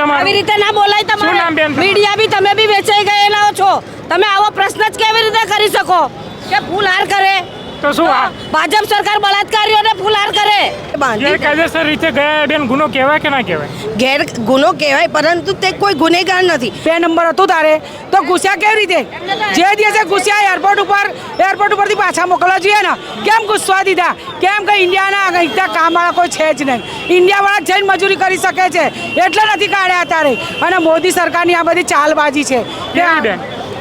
આવી રીતે ના બોલાય તમારે મીડિયા બી તમે બી વેચાઈ ગયેલા છો તમે આવો પ્રશ્ન જ કેવી રીતે કરી શકો કે ફૂલહાર કરે તો શું ભાજપ સરકાર બળાત્કારીઓને ફૂલહાર કરે ગેરકાયદેસર રીતે ગયા બેન ગુનો કહેવાય કે ના કહેવાય ગેર ગુનો કહેવાય પરંતુ તે કોઈ ગુનેગાર નથી 2 નંબર હતું તારે તો ઘૂસ્યા કેવી રીતે જે દિવસે ઘૂસ્યા એરપોર્ટ ઉપરથી પાછા મોકલવા જોઈએ ને કેમ ઘૂસવા દીધા કેમ કે ઇન્ડિયાના અહીંયા કામવાળા કોઈ છે જ નહીં ઇન્ડિયાવાળા જઈને મજૂરી કરી શકે છે એટલે નથી કાઢ્યા અત્યારે અને મોદી સરકારની આ બધી ચાલબાજી છે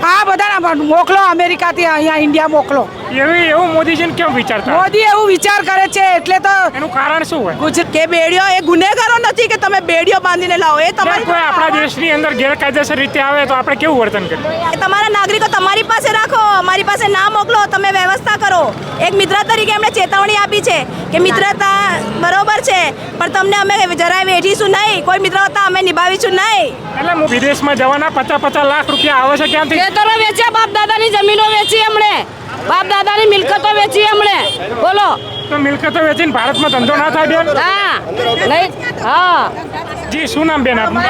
આ બધા મોકલો અમેરિકાથી અહીંયા ઇન્ડિયા મોકલો એવું મોદીજીને કેમ વિચારતા મોદી એવું વિચાર કરે છે એટલે તો એનું કારણ શું હોય ગુજરાત કે બેડીઓ એ ગુનેગારો નથી કે તમે બેડીઓ બાંધીને લાવો એ તમારી કોઈ આપણા દેશની અંદર ગેરકાયદેસર રીતે આવે તો આપણે કેવું વર્તન કરીએ તમારા નાગરિકો તમારી પાસે રાખો અમારી પાસે ના મોકલો તમે વ્યવસ્થા કરો એક મિત્ર તરીકે એમણે ચેતવણી આપી છે કે મિત્રતા બરોબર છે પણ તમને અમે જરાય વેઠીશું નહીં કોઈ મિત્રતા અમે નિભાવીશું નહીં એટલે હું વિદેશમાં જવાના 50 લાખ રૂપિયા આવે છે ક્યાંથી ખેતરો વેચ્યા બાપ દાદાની જમીનો વેચી એમણે બાપ દાદાની મિલકતો વેચી એમણે બોલો તો મિલકતો વેચીને ભારતમાં ધંધો ના થાય બેન હા નહીં હા જી શું નામ બેન આપનું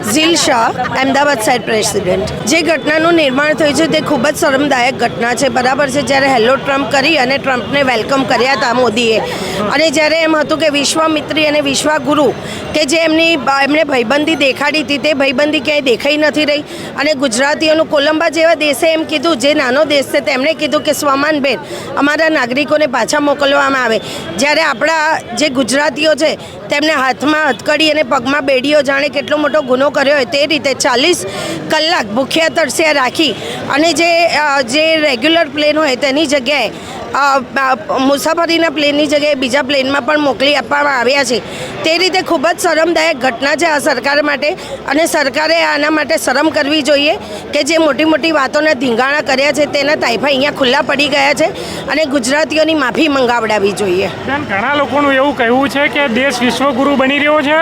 ઝીલ શાહ અમદાવાદ સાઇડ પ્રેસિડેન્ટ જે ઘટનાનું નિર્માણ થયું છે તે ખૂબ જ શરમદાયક ઘટના છે બરાબર છે જ્યારે હેલો ટ્રમ્પ કરી અને ટ્રમ્પને વેલકમ કર્યા હતા મોદીએ અને જ્યારે એમ હતું કે વિશ્વામિત્રી અને વિશ્વાગુરુ કે જે એમણે ભાઈબંધી દેખાડી હતી તે ભાઈબંધી ક્યાંય દેખાઈ નથી રહી અને ગુજરાતીઓનું કોલંબા જેવા દેશે એમ કીધું જે નાનો દેશ છે તેમણે કીધું કે સ્વમાનબેન અમારા નાગરિકોને પાછા મોકલવામાં આવે જ્યારે આપણા જે ગુજરાતીઓ છે તેમને હાથમાં હથકડી અને પગમાં બેડીઓ જાણે કેટલો મોટો ગુનો કર્યો હોય તે રીતે 40 કલાક ભૂખ્યા તરસ્યા રાખી અને જે રેગ્યુલર પ્લેન હોય તેની જગ્યાએ મુસાફરીના પ્લેનની જગ્યાએ બીજા પ્લેનમાં પણ મોકલી આપવામાં આવ્યા છે તે રીતે ખૂબ જ શરમદાયક ઘટના છે આ સરકાર માટે અને સરકારે આના માટે શરમ કરવી જોઈએ કે જે મોટી મોટી વાતોના ધીંગાણા કર્યા છે તેના તાઇફા અહીંયા ખુલ્લા પડી ગયા છે અને ગુજરાતીઓની માફી મંગાવડાવી જોઈએ ઘણા લોકોનું એવું કહેવું છે કે દેશ વિશ્વગુરુ બની રહ્યો છે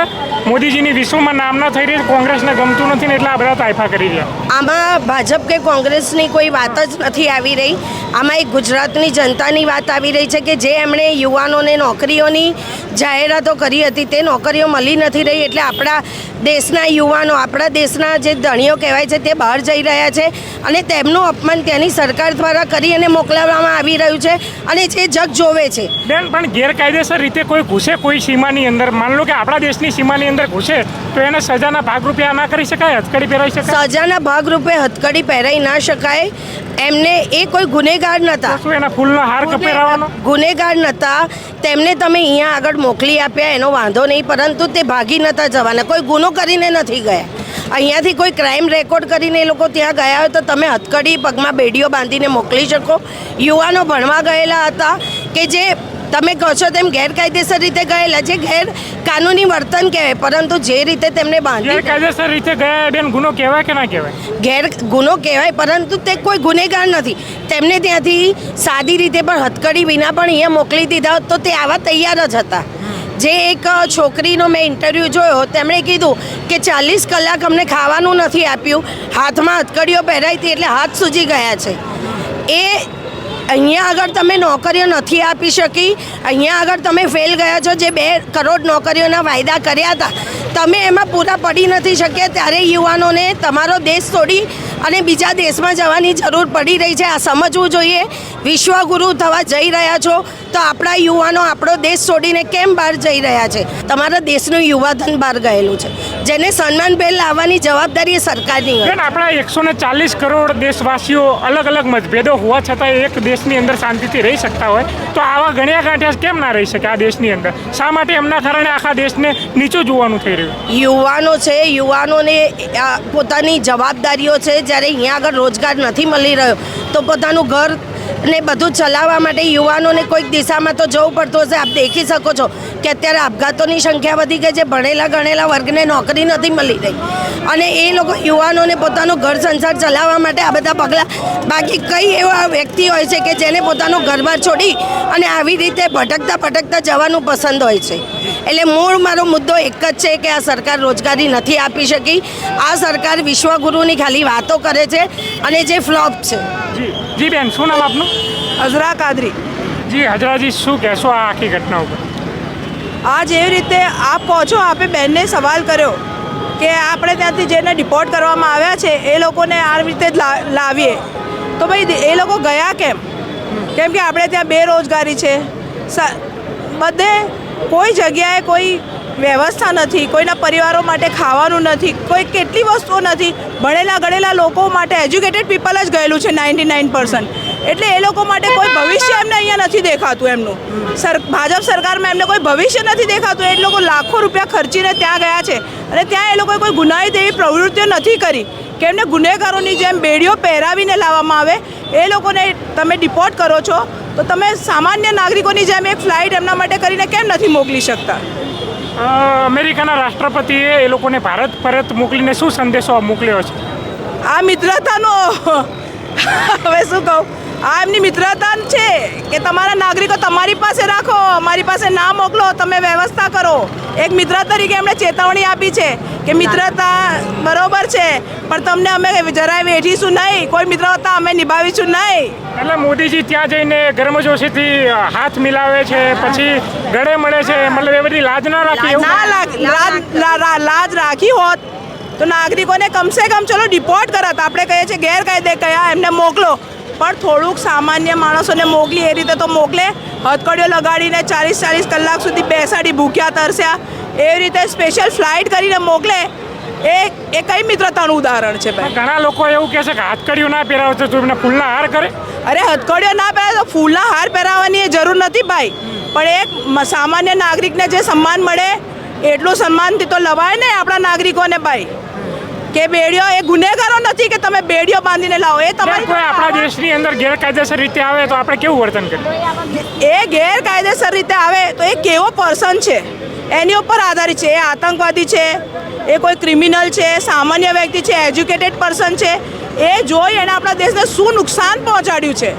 મોદીજીની વિશ્વમાં નામના થઈ રહી કોંગ્રેસને ગમતું નથી ને એટલે આ બધા તાઇફા કરી રહ્યા આમાં ભાજપ કે કોંગ્રેસની કોઈ વાત જ નથી આવી રહી આમાં એક ગુજરાતની જનતાની વાત આવી રહી છે કે જે એમણે યુવાનોને નોકરીઓની જાહેરાતો કરી હતી તે નોકરીઓ મળી નથી રહી એટલે આપણા દેશના યુવાનો આપણા દેશના જે ધણીઓ કહેવાય છે તે બહાર જઈ રહ્યા છે અને તેમનું અપમાન ત્યાંની સરકાર દ્વારા કરી અને મોકલાવવામાં આવી રહ્યું છે અને જે જગ જોવે છે બેન પણ ગેરકાયદેસર રીતે કોઈ ઘૂસે કોઈ સીમાની અંદર માન લો કે આપણા દેશની સીમાની અંદર ઘૂસે તો એને સજાના ભાગરૂપે આ ના કરી શકાય હથકડી પહેરાવી શકાય સજાના ભાગરૂપે હથકડી પહેરાઈ ના શકાય એમને એ કોઈ ગુનેગાર નહોતા શું એના ફૂલનો હાર કપેરાવાનો ગુનેગાર નહોતા તેમને તમે અહીંયા આગળ મોકલી આપ્યા એનો વાંધો નહીં પરંતુ તે ભાગી નહોતા જવાના કોઈ ગુનો કરીને નથી ગયા અહીંયાથી કોઈ ક્રાઇમ રેકોર્ડ કરીને એ લોકો ત્યાં ગયા હોય તો તમે હથકડી પગમાં બેડીઓ બાંધીને મોકલી શકો યુવાનો ભણવા ગયેલા હતા કે જે તમે કહો છો તેમ ગેરકાયદેસર રીતે ગયેલા જે કાનૂની વર્તન કહેવાય પરંતુ જે રીતે તેમને ગેરકાયદેસર રીતે ગયા બેન ગુનો કહેવાય કે ના કહેવાય ગુનો કહેવાય પરંતુ તે કોઈ ગુનેગાર નથી તેમને ત્યાંથી સાદી રીતે પણ હથકડી વિના પણ અહીંયા મોકલી દીધા તો તે આવા તૈયાર જ હતા જે એક છોકરીનો મેં ઇન્ટરવ્યૂ જોયો તેમણે કીધું કે 40 કલાક અમને ખાવાનું નથી આપ્યું હાથમાં હથકડીઓ પહેરાઈ હતી એટલે હાથ સૂજી ગયા છે એ અહીંયા આગળ તમે નોકરીઓ નથી આપી શકી અહીંયા આગળ તમે ફેલ ગયા છો જે 2 કરોડ નોકરીઓના વાયદા કર્યા હતા તમે એમાં પૂરા પડી નથી શક્યા ત્યારે યુવાનોને તમારો દેશ છોડી અને બીજા દેશમાં જવાની જરૂર પડી રહી છે આ સમજવું જોઈએ વિશ્વગુરુ થવા જઈ રહ્યા છો તો આપણા યુવાનો આપણો દેશ છોડીને કેમ બહાર જઈ રહ્યા છે તમારા દેશનું યુવાધન બહાર ગયેલું છે જેને સન્માનભેર લાવવાની જવાબદારી એ સરકારની હોય આપણા 140 કરોડ દેશવાસીઓ અલગ અલગ મતભેદો હોવા છતાં એક દેશની અંદર શાંતિથી રહી શકતા હોય તો આવા ગણ્યા ગાંઠ્યા કેમ ના રહી શકે આ દેશની અંદર શા માટે એમના કારણે આખા દેશને નીચું જોવાનું થઈ રહ્યું યુવાનો છે યુવાનોને પોતાની જવાબદારીઓ છે જ્યારે અહીંયા આગળ રોજગાર નથી મળી રહ્યો તો પોતાનું ઘર ને બધું ચલાવવા માટે યુવાનોને કોઈક દિશામાં તો જવું પડતું હશે આપ દેખી શકો છો કે અત્યારે આપઘાતોની સંખ્યા વધી ગઈ છે ભણેલા ગણેલા વર્ગને નોકરી નથી મળી રહી અને એ લોકો યુવાનોને પોતાનું ઘર સંસાર ચલાવવા માટે આ બધા પગલાં બાકી કઈ એવા વ્યક્તિ હોય છે કે જેને પોતાનું ઘરબાર છોડી અને આવી રીતે ભટકતા જવાનું પસંદ હોય છે એટલે મૂળ મારો મુદ્દો એક જ છે કે આ સરકાર રોજગારી નથી આપી શકી આ સરકાર વિશ્વગુરુની ખાલી વાતો કરે છે અને જે ફ્લોપ છે જી બેન શું નામ આપનું હજરા કાદરી જી હજરાજી શું કહેશો આ આખી ઘટના ઉપર આ જેવી રીતે આપ પહોંચો આપે બહેનને સવાલ કર્યો કે આપણે ત્યાંથી જેને ડિપોર્ટ કરવામાં આવ્યા છે એ લોકોને આ રીતે જ લાવીએ તો ભાઈ એ લોકો ગયા કેમ કે આપણે ત્યાં બેરોજગારી છે બધે કોઈ જગ્યાએ કોઈ વ્યવસ્થા નથી, કોઈના પરિવારો માટે ખાવાનું નથી, કોઈ કેટલી વસ્તુઓ નથી. ભણેલા ગણેલા લોકો માટે એજ્યુકેટેડ પીપલ જ ગયેલું છે 99%. એટલે એ લોકો માટે કોઈ ભવિષ્ય એમને અહીંયા નથી દેખાતું. એમનું ભાજપ સરકારમાં એમને કોઈ ભવિષ્ય નથી દેખાતું. એ લોકો લાખો રૂપિયા ખર્ચીને ત્યાં ગયા છે અને ત્યાં એ લોકોએ કોઈ ગુનાહિત એવી પ્રવૃત્તિઓ નથી કરી કે એમને ગુનેગારોની જેમ બેડીઓ પહેરાવીને લાવવામાં આવે. એ લોકોને તમે ડિપોર્ટ કરો છો તો તમે સામાન્ય નાગરિકોની જેમ એક ફ્લાઇટ એમના માટે કરીને કેમ નથી મોકલી શકતા? અમેરિકાના રાષ્ટ્રપતિએ એ લોકોને ભારત પરત મોકલીને શું સંદેશો મોકલ્યો છે? આ મિત્રતાનો હવે શું કહું, આ એમની મિત્રતા છે કે તમારા નાગરિકો તમારી પાસે રાખો, અમારી પાસે ના મોકલો, તમે વ્યવસ્થા કરો. એક મિત્ર તરીકે એમણે ચેતવણી આપી છે કે મિત્રતા બરોબર છે પણ તમને અમે જરાય વેઠીશું નહીં, કોઈ મિત્રતા અમે નિભાવીશું નહીં. એટલે મોદીજી ત્યાં જઈને ગર્મજોશીથી હાથ મિલાવે છે, પછી ગળે મળે છે, મતલબ એ બધી લાજ ના રાખી? લાજ રાખી હોત તો નાગરિકોને કમસે કમ ચલો ડિપોર્ટ કરત. આપણે કહીએ છીએ ગેરકાયદે કયા એમને મોકલો, પણ થોડુંક સામાન્ય માણસોને મોકલી એ રીતે તો મોકલે. હથકડીઓ લગાડીને 40 કલાક સુધી બેસાડી ભૂખ્યા તરસ્યા એવી રીતે સ્પેશિયલ ફ્લાઇટ કરીને મોકલે એ કઈ મિત્રતાનું ઉદાહરણ છે? ભાઈ ઘણા લોકો એવું કહે છે કે હાથકડીઓ ના પહેરાવે તો એમને ફૂલના હાર કરે. અરે હથકડીઓ ના પહેરાવે તો ફૂલના હાર પહેરાવવાની એ જરૂર નથી ભાઈ, પણ એક સામાન્ય નાગરિકને જે સન્માન મળે એટલું સન્માનથી તો લવાય ને આપણા નાગરિકોને ભાઈ. કે બેડીઓ એ ગુનેગારો નથી કે તમે બેડીઓ બાંધીને લાવો. એ તમારી કોઈ આપણા દેશની અંદર ગેરકાયદેસર રીતે આવે તો આપણે કેવું વર્તન કરીએ? એ ગેરકાયદેસર રીતે આવે તો એ કેવો પર્સન છે એની ઉપર આધારિત છે. એ આતંકવાદી છે, એ કોઈ ક્રિમિનલ છે, સામાન્ય વ્યક્તિ છે, એજ્યુકેટેડ પર્સન છે, એ જોઈ એને આપણા દેશને શું નુકસાન પહોંચાડ્યું છે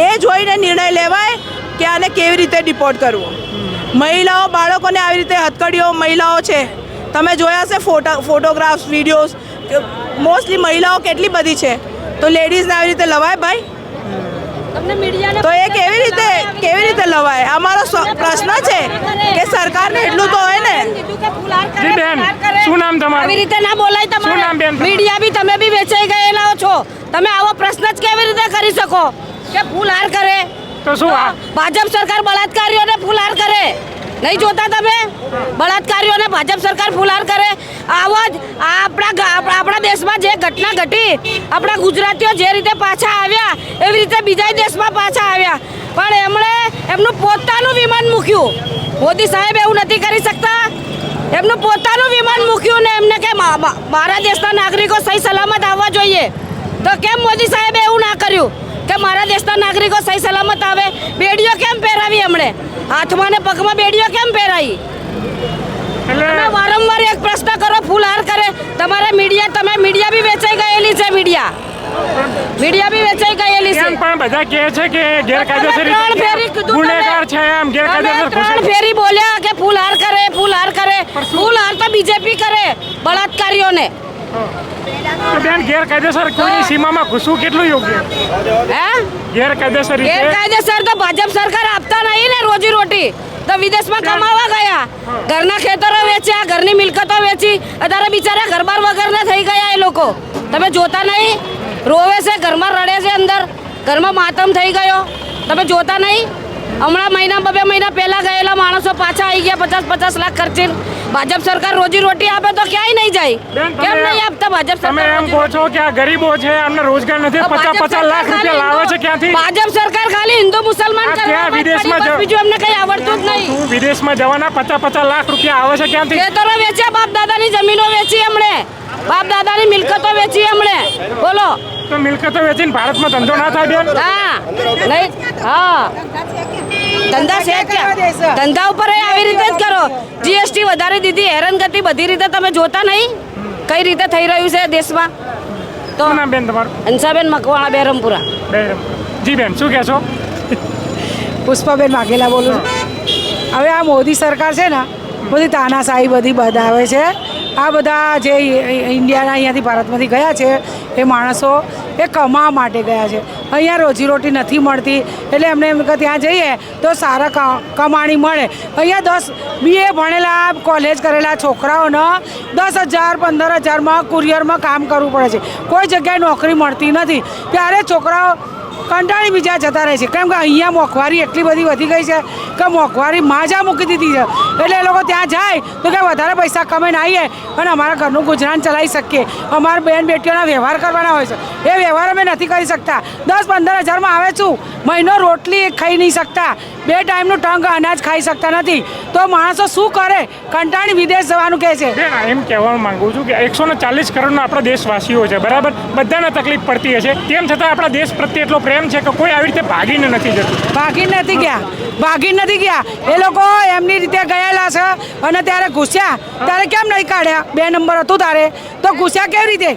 એ જોઈને નિર્ણય લેવાય કે આને કેવી રીતે ડિપોર્ટ કરવું. મહિલાઓ બાળકોને આવી રીતે હથકડીઓ મહિલાઓ છે, તમે જોયા હશે ફોટોગ્રાફ્સ વિડીયોઝ, મોસ્ટલી મહિલાઓ કેટલી બધી છે, તો લેડીઝને આવી રીતે લવાય ભાઈ? તો એ કેવી રીતે લવાય? અમારો પ્રશ્ન છે કે સરકારને એટલું તો હોય ને. જી બેન, શું નામ તમારું? આવી રીતે ના બોલાય તમારે. શું નામ બેન? મીડિયા બી તમે બી વેચાઈ ગયેલા છો. તમે આવો પ્રશ્ન જ કેવી રીતે કરી શકો કે ફૂલહાર કરે? તો શું ભાજપ સરકાર બળાત્કારીઓને ફૂલહાર કરે? નહીં જોતા તમે? બળાત્કારીઓને ભાજપ સરકાર ફૂલહાર કરે. આવો જ આપણા દેશમાં જે ઘટના ઘટી, આપણા ગુજરાતીઓ જે રીતે પાછા આવ્યા એવી રીતે બીજા દેશમાં પાછા આવ્યા, પણ એમણે એમનું પોતાનું વિમાન મૂક્યું. મોદી સાહેબ એવું નથી કરી શકતા? એમનું પોતાનું વિમાન મૂક્યું ને એમને કે મારા દેશના નાગરિકો સહી સલામત આવવા જોઈએ, તો કેમ મોદી સાહેબે એવું ના કર્યું કે મારા દેશના નાગરિકો સહી સલામત આવે? બેડીઓ કેમ પહેરાવી એમણે? હાથમાં ને પગમાં બેડીઓ કેમ પહેરાવી? તમે વારંવાર એક પ્રશ્ન કરો, ફૂલહાર કરે. તમે મીડિયા બી વેચાઈ ગયેલી છે. મીડિયા બી વેચાઈ ગયેલી છે. પણ બધા કહે છે કે ગેરકાયદેસર ગુનેગાર છે, એમ ગેરકાયદેસર 3 ફેરી બોલ્યા કે ફૂલહાર કરે. ફૂલહાર તો બીજેપી કરે બળાત્કારીઓને. તો બેન, ગેરકાયદેસર કોઈની સીમામાં ઘૂસવું કેટલું યોગ્ય? હે? ગેરકાયદેસર તો ભાજપ સરકાર આપતા નહીં ને રોજી રોટી, તો વિદેશમાં કમાવા ગયા, ઘરના ખેતરો વેચ્યા, ઘરની મિલકતો વેચી, અત્યારે બિચારા ઘરબાર વગરના થઈ ગયા એ લોકો. તમે જોતા નહીં? રોવે છે, ઘરમાં રડે છે, અંદર ઘરમાં માતમ થઈ ગયો. તમે જોતા નહીં? હમણાં 2 મહિના પહેલા ગયેલા માણસો પાછા આવી ગયા 50 લાખ ખર્ચીને. ભાજપ સરકાર રોજી રોટી આપે તો ક્યાંય નહીં જાય. કેમ નહીં આપતા ભાજપ સરકાર? તમે એમ કહો છો કે આ ગરીબો છે, અમને રોજગાર નથી, 50 લાખ રૂપિયા લાવે છે ક્યાંથી? ભાજપ સરકાર ખાલી હિન્દુ મુસલમાન કરવા વિદેશમાં બીજું એમને કઈ આવડતું જ નહીં. વિદેશમાં જવાના 50 લાખ રૂપિયા આવે છે ક્યાંથી? ખેતરો વેચ્યા, બાપ દાદાની જમીનો વેચી એમણે, બાપ દાદાની મિલકતો વેચી એમણે. બોલો, તો મિલકતો વેચીને ભારતમાં ધંધો ના થાય બેન? હા નહીં. હા, ધંધા છે ક્યાં? ધંધા ઉપર આવી રીતે જ કરો. જીએસટી વધારી દીધી, હેરાનગતિ બધી રીતે. તમે જોતા નહીં કઈ રીતે થઈ રહ્યું છે દેશમાં? તો શું નામ બેન તમારું? હંસાબેન મકવાણા, બેરમપુરા. જી બેન, શું કહેશો? પુષ્પાબેન વાઘેલા બોલું છું. હવે આ મોદી સરકાર છે ને, બધી તાનાશાહી બધી બતાવે છે. આ બધા જે ઇન્ડિયાના અહીંયાથી ભારતમાંથી ગયા છે એ માણસો એ કમાવા માટે ગયા છે. અહીંયા રોજીરોટી નથી મળતી એટલે એમને એમ કે ત્યાં જઈએ તો સારા કમાણી મળે. અહીંયા 10 BA ભણેલા કોલેજ કરેલા છોકરાઓને 10,000 15,000માં કુરિયરમાં કામ કરવું પડે છે. કોઈ જગ્યાએ નોકરી મળતી નથી. ત્યારે છોકરાઓ કંટાળી બીજા જતા રહે છે. કેમ કે અહીંયા મોંઘવારી એટલી બધી વધી ગઈ છે કે મોંઘવારી માજા મૂકી દીધી છે. એટલે એ લોકો ત્યાં જાય તો કે વધારે પૈસા કમાઈને આવીએ અને અમારા ઘરનું ગુજરાન ચલાવી શકીએ. અમારા બેન બેટીઓના વ્યવહાર કરવાના હોય છે. એ વ્યવહાર અમે નથી કરી શકતા. 10-15,000માં આવે છું, મહિનો રોટલી ખાઈ નહીં શકતા, 2 ટાઈમનું ટંગ અનાજ ખાઈ શકતા નથી. તો માણસો શું કરે? કંટાળી વિદેશ જવાનું કહે છે. બેન એમ કહેવા માંગુ છું કે 140 કરોડના આપણા દેશવાસીઓ છે, બરાબર? બધાને તકલીફ પડતી હશે, તેમ છતાં આપણા દેશ પ્રત્યે એટલો પ્રેમ છે કે કોઈ આવી રીતે ભાગીને નથી જતું. ભાગીને નથી ગયા. એ લોકો એમની રીતે ગયેલા છે અને ત્યારે ઘૂસ્યા ત્યારે કેમ નહીં કાઢ્યા? 2 નંબર હતું તારે તો ઘૂસ્યા કેવી રીતે?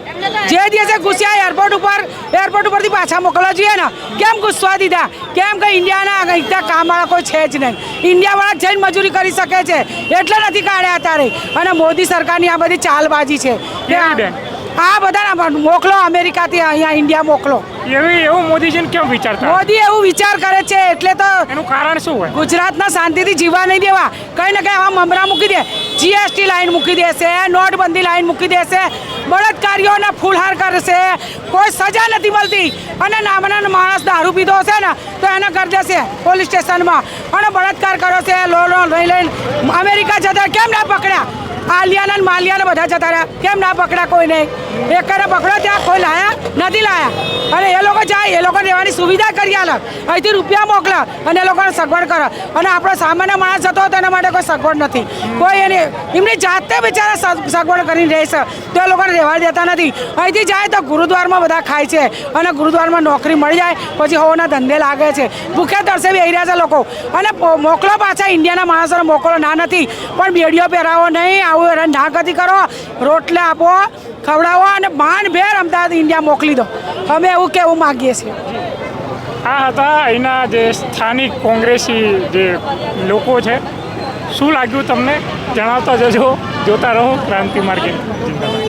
જે દિવસે ઘૂસ્યા એરપોર્ટ ઉપરથી પાછા મોકલવા જોઈએ ને, કેમ ઘૂસવા દીધા? કેમ કે ઇન્ડિયાના ત્યાં કામવાળા કોઈ છે જ નહીં. ઇન્ડિયાવાળા જઈને મજૂરી કરી શકે છે એટલે નથી કાઢ્યા અત્યારે. અને મોદી સરકારની આ બધી ચાલબાજી છે. આ બધા મોકલો અમેરિકાથી અહીંયા ઇન્ડિયા મોકલો. એવું મોદીજીને કેમ વિચારતા? મોદી એવું વિચાર કરે છે એટલે તો એનું કારણ શું હોય? ગુજરાતના શાંતિથી જીવવા નહીં દેવા. કંઈ ને કંઈ આવા મમરા મૂકી દે. GST લાઈન મૂકી દેશે, નોટબંધી લાઈન મૂકી દેશે, બળાત્કારીઓના ફૂલહાર કરશે, કોઈ સજા નથી મળતી. અને નામના માણસ દારૂ પીધો હશે ને તો એને કરી દેશે પોલીસ સ્ટેશનમાં અને બળાત્કાર કર્યો છે લઈને અમેરિકા જતા કેમ ના પકડ્યા? આલિયાના ને માલિયાને બધા જતા રહ્યા, કેમ ના પકડ્યા? કોઈ નહીં. એકને પકડ્યો ત્યાં કોઈ લાયા નથી લાયા. અને એ લોકો જાય, એ લોકો રહેવાની સુવિધા કરી આલે, અહીંથી રૂપિયા મોકલે અને એ લોકોને સગવડ કરે. અને આપણો સામાન્ય માણસ જતો હોય તેના માટે કોઈ સગવડ નથી. કોઈ એમની જાતે બિચારા સગવડ કરીને રહે છે તો એ લોકોને રહેવા દેતા નથી. અહીંથી જાય તો ગુરુદ્વારમાં બધા ખાય છે અને ગુરુદ્વારમાં નોકરી મળી જાય પછી હોવાના ધંધે લાગે છે. ભૂખ્યા તરસે બેહી રહ્યા છે લોકો. અને મોકલો પાછા ઇન્ડિયાના માણસોને મોકલો ના નથી, પણ બેડીઓ પહેરાવો નહીં, આવું હેરાન ના ગતિ કરો, રોટલા આપો, ખવડાવો અને ભેર અમદાવાદ ઇન્ડિયા મોકલી દો. અમે એવું કહેવું માગીએ છીએ. આ હતા અહીંના જે સ્થાનિક કોંગ્રેસી જે લોકો છે. શું લાગ્યું તમને? જણાવતા જજો. જોતા રહો ક્રાંતિ માર્કેટ. જિંદાબાદ.